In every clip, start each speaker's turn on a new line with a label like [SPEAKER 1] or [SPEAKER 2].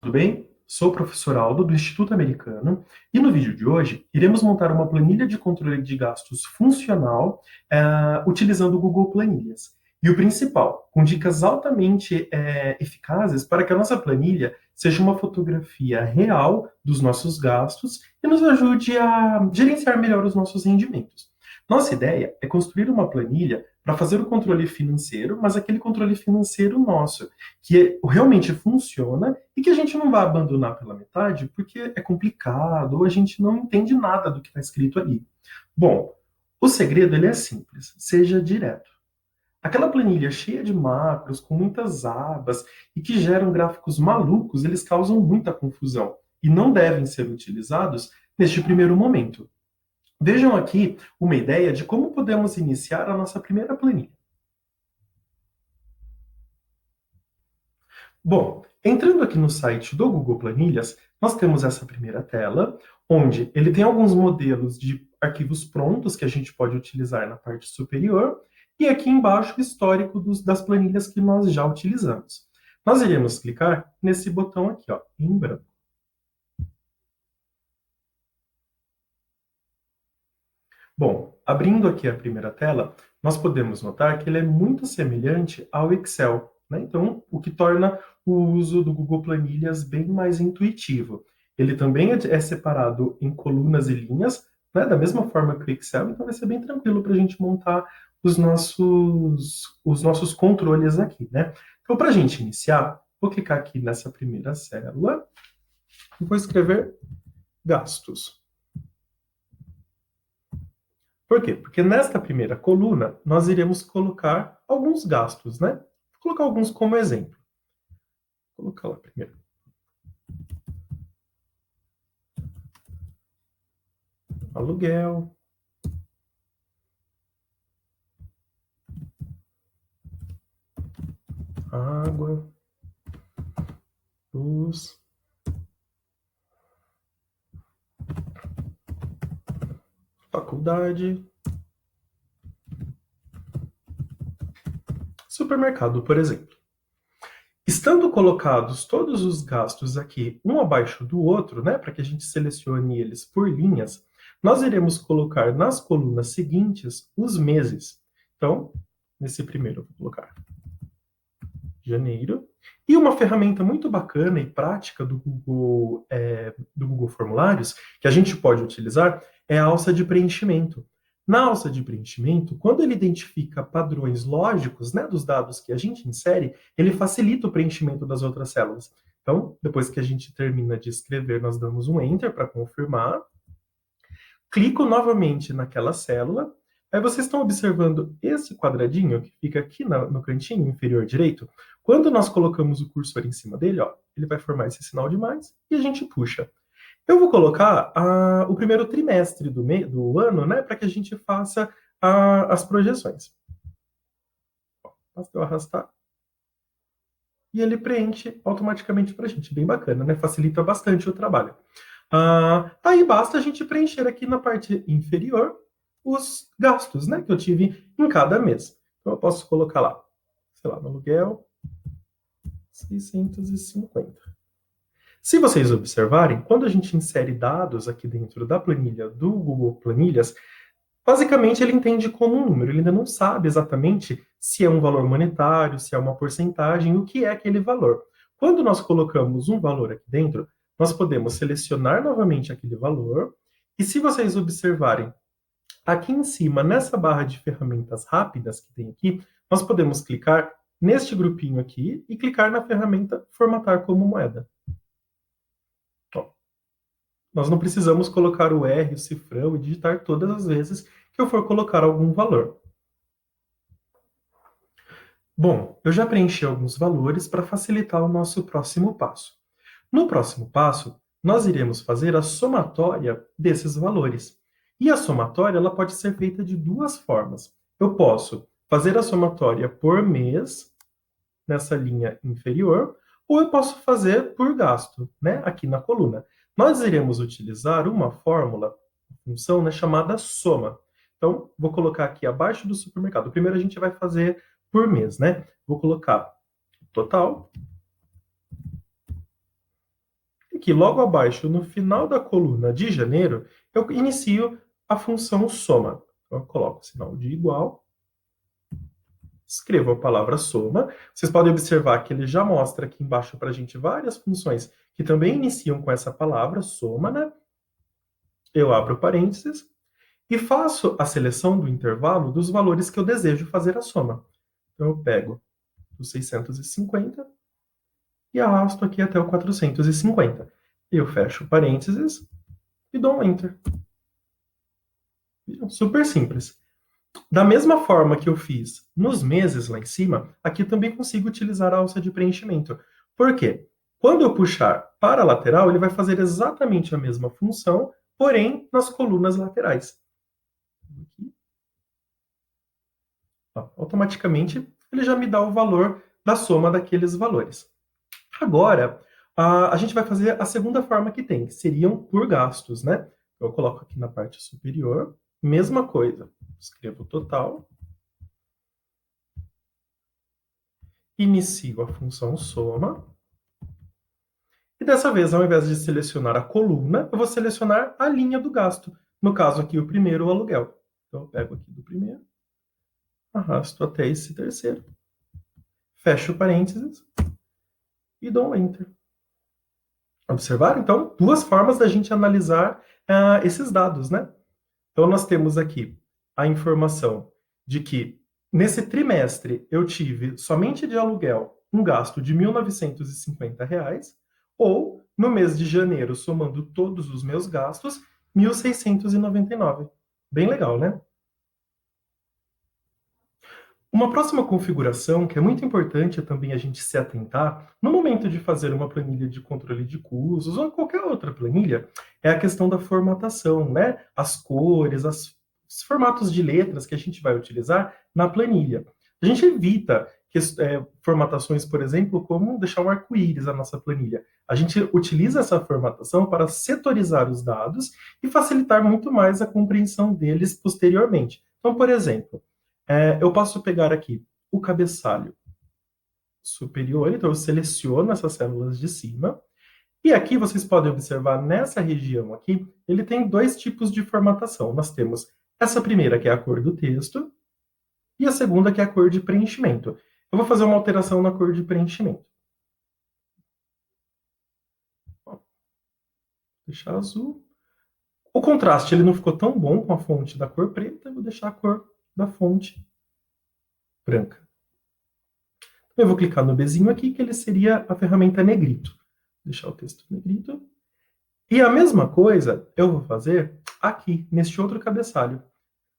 [SPEAKER 1] Tudo bem? Sou o professor Aldo, do Instituto Americano, e no vídeo de hoje iremos montar uma planilha de controle de gastos funcional utilizando o Google Planilhas. E o principal, com dicas altamente eficazes para que a nossa planilha seja uma fotografia real dos nossos gastos e nos ajude a gerenciar melhor os nossos rendimentos. Nossa ideia é construir uma planilha para fazer o controle financeiro, mas aquele controle financeiro nosso, que realmente funciona e que a gente não vai abandonar pela metade porque é complicado ou a gente não entende nada do que está escrito ali. Bom, o segredo ele é simples, seja direto. Aquela planilha cheia de macros, com muitas abas e que geram gráficos malucos, eles causam muita confusão e não devem ser utilizados neste primeiro momento. Vejam aqui uma ideia de como podemos iniciar a nossa primeira planilha. Bom, entrando aqui no site do Google Planilhas, nós temos essa primeira tela, onde ele tem alguns modelos de arquivos prontos que a gente pode utilizar na parte superior, e aqui embaixo o histórico das planilhas que nós já utilizamos. Nós iremos clicar nesse botão aqui, ó, em branco. Bom, abrindo aqui a primeira tela, nós podemos notar que ele é muito semelhante ao Excel, né? Então, o que torna o uso do Google Planilhas bem mais intuitivo. Ele também é separado em colunas e linhas, né? Da mesma forma que o Excel, então vai ser bem tranquilo para a gente montar os nossos controles aqui, né? Então, para a gente iniciar, vou clicar aqui nessa primeira célula e vou escrever gastos. Por quê? Porque nesta primeira coluna, nós iremos colocar alguns gastos, né? Vou colocar alguns como exemplo. Vou colocar lá primeiro. Aluguel. Água. Luz. Faculdade. Supermercado, por exemplo. Estando colocados todos os gastos aqui, um abaixo do outro, né, para que a gente selecione eles por linhas, nós iremos colocar nas colunas seguintes os meses. Então, nesse primeiro, eu vou colocar janeiro. E uma ferramenta muito bacana e prática do Google Formulários, que a gente pode utilizar, é a alça de preenchimento. Na alça de preenchimento, quando ele identifica padrões lógicos, né, dos dados que a gente insere, ele facilita o preenchimento das outras células. Então, depois que a gente termina de escrever, nós damos um Enter para confirmar. Clico novamente naquela célula. Aí vocês estão observando esse quadradinho que fica aqui no cantinho inferior direito? Quando nós colocamos o cursor em cima dele, ó, ele vai formar esse sinal de mais e a gente puxa. Eu vou colocar o primeiro trimestre do ano, né, para que a gente faça as projeções. Basta eu arrastar e ele preenche automaticamente para a gente. Bem bacana, né? Facilita bastante o trabalho. Aí basta a gente preencher aqui na parte inferior os gastos, né, que eu tive em cada mês. Então eu posso colocar lá, sei lá, no aluguel, 650. Se vocês observarem, quando a gente insere dados aqui dentro da planilha do Google Planilhas, basicamente ele entende como um número, ele ainda não sabe exatamente se é um valor monetário, se é uma porcentagem, o que é aquele valor. Quando nós colocamos um valor aqui dentro, nós podemos selecionar novamente aquele valor, e se vocês observarem aqui em cima, nessa barra de ferramentas rápidas que tem aqui, nós podemos clicar neste grupinho aqui e clicar na ferramenta Formatar como moeda. Ó, nós não precisamos colocar o R, o cifrão e digitar todas as vezes que eu for colocar algum valor. Bom, eu já preenchi alguns valores para facilitar o nosso próximo passo. No próximo passo, nós iremos fazer a somatória desses valores. E a somatória ela pode ser feita de duas formas. Eu posso fazer a somatória por mês, nessa linha inferior, ou eu posso fazer por gasto, né, aqui na coluna. Nós iremos utilizar uma fórmula, uma função, né, chamada soma. Então, vou colocar aqui abaixo do supermercado. Primeiro a gente vai fazer por mês, né? Vou colocar total aqui, logo abaixo, no final da coluna de janeiro, eu inicio a função soma. Então, eu coloco o sinal de igual, escrevo a palavra soma. Vocês podem observar que ele já mostra aqui embaixo para a gente várias funções que também iniciam com essa palavra soma, né? Eu abro parênteses e faço a seleção do intervalo dos valores que eu desejo fazer a soma. Então, eu pego o 650 e arrasto aqui até o 450. Eu fecho parênteses e dou um Enter. Super simples. Da mesma forma que eu fiz nos meses lá em cima, aqui também consigo utilizar a alça de preenchimento. Por quê? Quando eu puxar para a lateral, ele vai fazer exatamente a mesma função, porém nas colunas laterais. Automaticamente, ele já me dá o valor da soma daqueles valores. Agora, a gente vai fazer a segunda forma que tem, que seriam por gastos, né? Eu coloco aqui na parte superior, mesma coisa. Escrevo o total. Inicio a função soma. E dessa vez, ao invés de selecionar a coluna, eu vou selecionar a linha do gasto. No caso aqui, o primeiro, o aluguel. Então, eu pego aqui do primeiro, arrasto até esse terceiro, fecho parênteses e dou um Enter. Observaram? Então, duas formas da gente analisar esses dados, né? Então, nós temos aqui a informação de que nesse trimestre eu tive somente de aluguel um gasto de R$ 1.950, ou no mês de janeiro, somando todos os meus gastos, 1.699. Bem legal, né? Uma próxima configuração que é muito importante também a gente se atentar no momento de fazer uma planilha de controle de custos ou qualquer outra planilha é a questão da formatação, né? As cores, os formatos de letras que a gente vai utilizar na planilha. A gente evita formatações, por exemplo, como deixar um arco-íris na nossa planilha. A gente utiliza essa formatação para setorizar os dados e facilitar muito mais a compreensão deles posteriormente. Então, por exemplo, eu posso pegar aqui o cabeçalho superior, então eu seleciono essas células de cima, e aqui vocês podem observar nessa região aqui, ele tem dois tipos de formatação. Nós temos essa primeira, que é a cor do texto, e a segunda, que é a cor de preenchimento. Eu vou fazer uma alteração na cor de preenchimento. Vou deixar azul. O contraste ele não ficou tão bom com a fonte da cor preta, eu vou deixar a cor da fonte branca. Eu vou clicar no Bzinho aqui, que ele seria a ferramenta negrito. Vou deixar o texto negrito. E a mesma coisa eu vou fazer aqui, neste outro cabeçalho.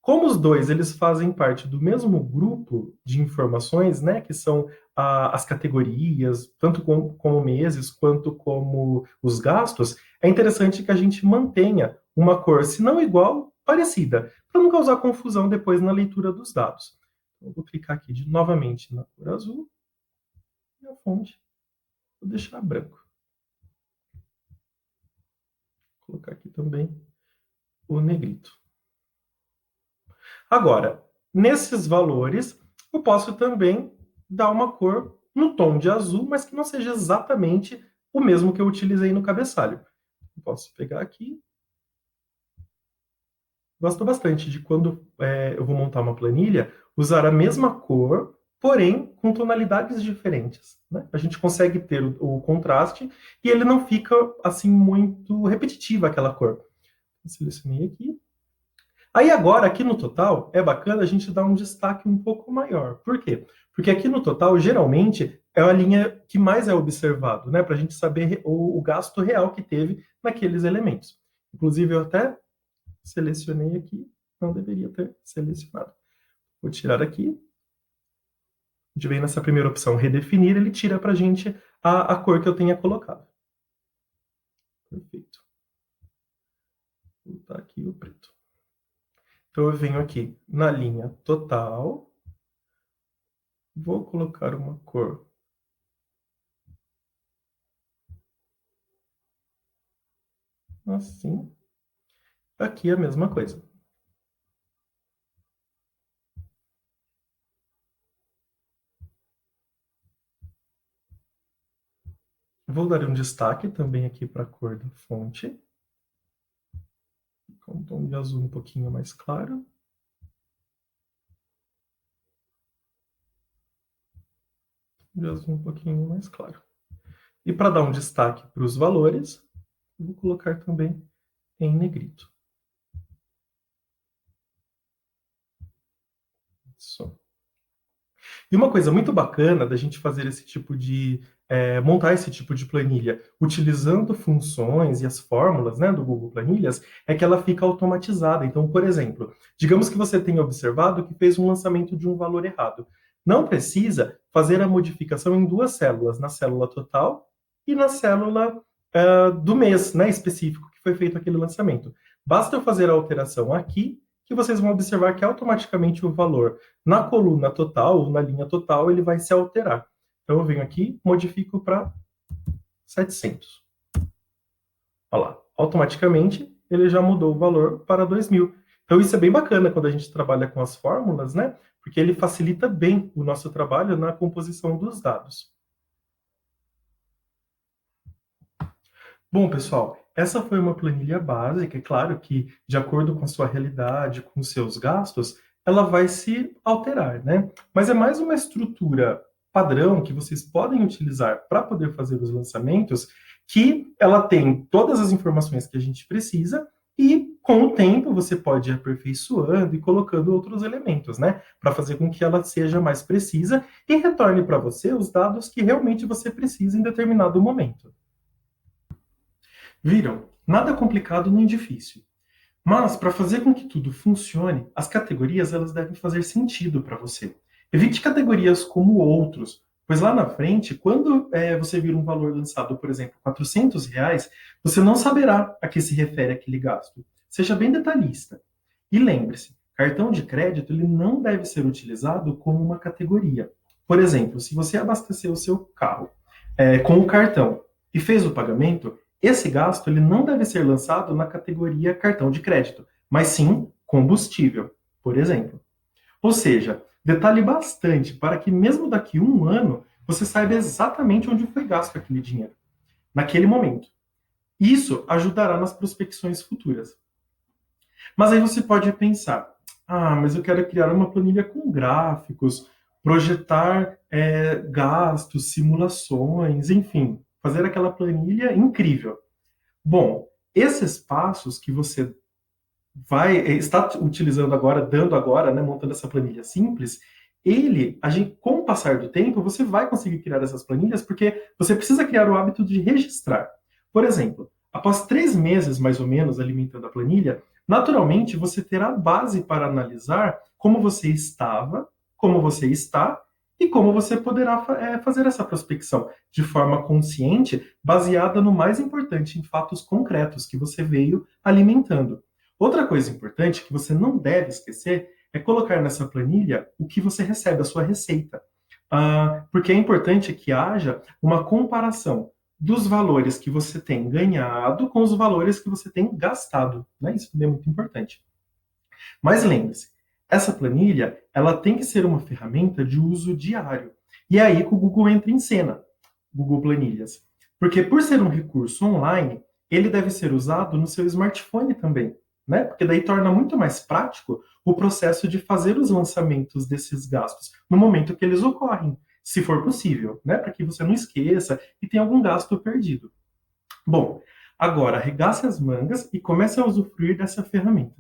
[SPEAKER 1] Como os dois eles fazem parte do mesmo grupo de informações, né, que são as categorias, tanto como meses quanto como os gastos, é interessante que a gente mantenha uma cor, se não igual, parecida, para não causar confusão depois na leitura dos dados. Então, eu vou clicar aqui novamente na cor azul e a fonte vou deixar branco. Vou colocar aqui também o negrito. Agora, nesses valores, eu posso também dar uma cor no tom de azul, mas que não seja exatamente o mesmo que eu utilizei no cabeçalho. Eu posso pegar aqui. Gosto bastante de quando eu vou montar uma planilha, usar a mesma cor, porém com tonalidades diferentes. Né? A gente consegue ter o contraste e ele não fica assim muito repetitivo aquela cor. Eu selecionei aqui. Aí agora, aqui no total, é bacana a gente dar um destaque um pouco maior. Por quê? Porque aqui no total, geralmente, é a linha que mais é observado, né? Para a gente saber o gasto real que teve naqueles elementos. Inclusive, eu até selecionei aqui, não deveria ter selecionado. Vou tirar aqui. A gente vem nessa primeira opção, redefinir, ele tira para a gente a cor que eu tenha colocado. Perfeito. Vou botar aqui o preto. Então, eu venho aqui na linha total. Vou colocar uma cor assim. Aqui é a mesma coisa. Vou dar um destaque também aqui para a cor da fonte, com um tom de azul um pouquinho mais claro. De azul um pouquinho mais claro. E para dar um destaque para os valores, vou colocar também em negrito. Isso. E uma coisa muito bacana da gente fazer esse tipo de montar esse tipo de planilha utilizando funções e as fórmulas, né, do Google Planilhas, é que ela fica automatizada. Então, por exemplo, digamos que você tenha observado que fez um lançamento de um valor errado. Não precisa fazer a modificação em duas células, na célula total e na célula do mês, né, específico que foi feito aquele lançamento. Basta eu fazer a alteração aqui que vocês vão observar que automaticamente o valor na coluna total, ou na linha total, ele vai se alterar. Então, eu venho aqui, modifico para 700. Olha lá, automaticamente ele já mudou o valor para 2.000. Então, isso é bem bacana quando a gente trabalha com as fórmulas, né? Porque ele facilita bem o nosso trabalho na composição dos dados. Bom, pessoal, essa foi uma planilha básica. É claro que, de acordo com a sua realidade, com os seus gastos, ela vai se alterar, né? Mas é mais uma estrutura padrão que vocês podem utilizar para poder fazer os lançamentos, que ela tem todas as informações que a gente precisa e, com o tempo, você pode ir aperfeiçoando e colocando outros elementos, né? Para fazer com que ela seja mais precisa e retorne para você os dados que realmente você precisa em determinado momento. Viram? Nada complicado nem difícil. Mas, para fazer com que tudo funcione, as categorias elas devem fazer sentido para você. Evite categorias como outros, pois lá na frente, quando você vir um valor lançado, por exemplo, R$ 400, você não saberá a que se refere aquele gasto. Seja bem detalhista. E lembre-se, cartão de crédito ele não deve ser utilizado como uma categoria. Por exemplo, se você abasteceu o seu carro com o cartão e fez o pagamento, esse gasto ele não deve ser lançado na categoria cartão de crédito, mas sim combustível, por exemplo. Ou seja, detalhe bastante para que mesmo daqui a um ano você saiba exatamente onde foi gasto aquele dinheiro, naquele momento. Isso ajudará nas prospecções futuras. Mas aí você pode pensar, mas eu quero criar uma planilha com gráficos, projetar gastos, simulações, enfim, fazer aquela planilha incrível. Bom, esses passos que você vai está utilizando agora, dando agora, né, montando essa planilha simples, com o passar do tempo, você vai conseguir criar essas planilhas porque você precisa criar o hábito de registrar. Por exemplo, após 3 meses, mais ou menos, alimentando a planilha, naturalmente você terá base para analisar como você estava, como você está e como você poderá fazer essa prospecção de forma consciente, baseada no mais importante, em fatos concretos que você veio alimentando. Outra coisa importante que você não deve esquecer é colocar nessa planilha o que você recebe, a sua receita. Porque é importante que haja uma comparação dos valores que você tem ganhado com os valores que você tem gastado. Né? Isso também é muito importante. Mas lembre-se, essa planilha ela tem que ser uma ferramenta de uso diário. E é aí que o Google entra em cena, Google Planilhas. Porque por ser um recurso online, ele deve ser usado no seu smartphone também, né? Porque daí torna muito mais prático o processo de fazer os lançamentos desses gastos no momento que eles ocorrem, se for possível, né? Para que você não esqueça e tenha algum gasto perdido. Bom, agora arregace as mangas e comece a usufruir dessa ferramenta.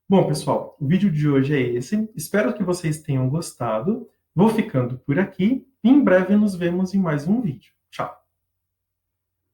[SPEAKER 1] Bom, pessoal, o vídeo de hoje é esse. Espero que vocês tenham gostado. Vou ficando por aqui e em breve nos vemos em mais um vídeo. Tchau!